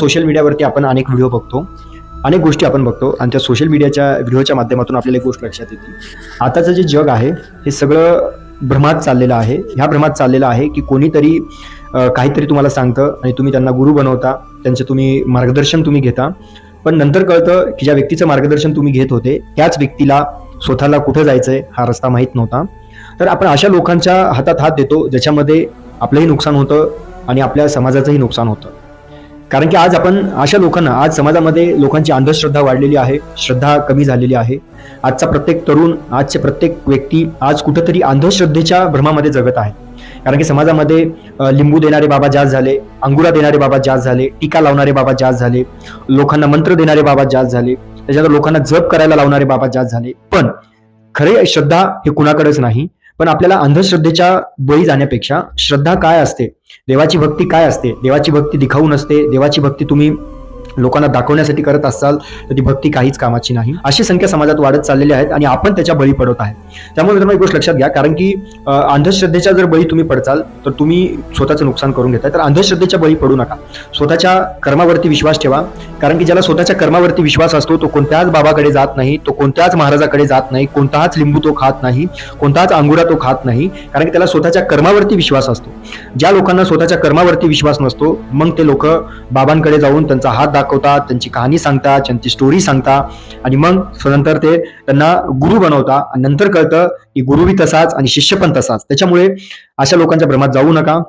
Social मीडियावरती आपण अनेक व्हिडिओ बघतो, अनेक गोष्टी आपण बघतो आणि त्या सोशल मीडियाच्या व्हिडिओच्या माध्यमातून आपल्याला एक गोष्ट लक्षात येते. आताचं जे जग आहे हे सगळं भ्रमात चाललेलं आहे. ह्या भ्रमात चाललेलं आहे की कोणीतरी काहीतरी तुम्हाला सांगतं आणि तुम्ही त्यांना गुरु बनवता, त्यांचं तुम्ही मार्गदर्शन तुम्ही घेता, पण नंतर कळतं की ज्या व्यक्तीचं मार्गदर्शन तुम्ही घेत होते त्याच व्यक्तीला स्वतःला कुठं जायचंय हा रस्ता माहीत नव्हता. तर आपण अशा लोकांच्या हातात हात देतो ज्याच्यामध्ये आपलंही नुकसान होतं आणि आपल्या समाजाचंही नुकसान होतं. कारण की आज आपण अशा लोकांना, आज समाजामध्ये लोकांची अंधश्रद्धा वाढलेली आहे, श्रद्धा कमी झालेली आहे. आजचा प्रत्येक तरुण, आजचे प्रत्येक व्यक्ती आज कुठंतरी अंधश्रद्धेच्या भ्रमामध्ये जगत आहे. कारण की समाजामध्ये लिंबू देणारे बाबा जास्त झाले, अंगुरा देणारे बाबा जास्त झाले, टीका लावणारे बाबा जास्त झाले, लोकांना मंत्र देणारे बाबा जास्त झाले, त्याच्यानंतर लोकांना जप करायला लावणारे बाबा जास्त झाले. पण खरे श्रद्धा हे कुणाकडेच नाही. पण आपल्याला अंधश्रद्धेच्या बळी जाण्यापेक्षा श्रद्धा काय असते, देवाची भक्ती काय असते, देवाची भक्ती दिखाऊ नसते. देवाची भक्ती तुम्ही लोकांना दाखवण्यासाठी करत असाल तर ती भक्ती काहीच कामाची नाही. अशी संख्या समाजात वाढत चाललेली आहेत आणि आपण त्याच्या बळी पडत आहे. त्यामुळे मित्रांनो, एक गोष्ट लक्षात घ्या, कारण की अंधश्रद्धेच्या जर बळी तुम्ही पडचाल तर तुम्ही स्वतःचं नुकसान करून घेताय. तर अंधश्रद्धेच्या बळी पडू नका. स्वतःच्या कर्मावरती विश्वास ठेवा. कारण की ज्याला स्वतःच्या कर्मावरती विश्वास असतो तो कोणत्याच बाबाकडे जात नाही, तो कोणत्याच महाराजाकडे जात नाही, कोणताच लिंबू तो खात नाही, कोणताच अंगुरा तो खात नाही. कारण की त्याला स्वतःच्या कर्मावरती विश्वास असतो. ज्या लोकांना स्वतःच्या कर्मावरती विश्वास नसतो मग ते लोक बाबांकडे जाऊन त्यांचा हात दाखवतात, त्यांची कहाणी सांगतात, त्यांची स्टोरी सांगतात आणि मग नंतर ते त्यांना गुरु बनवतात. आणि नंतर कळतं की गुरु बी तसाच आणि शिष्य पण तसाच. त्याच्यामुळे अशा लोकांच्या भ्रमात जाऊ नका.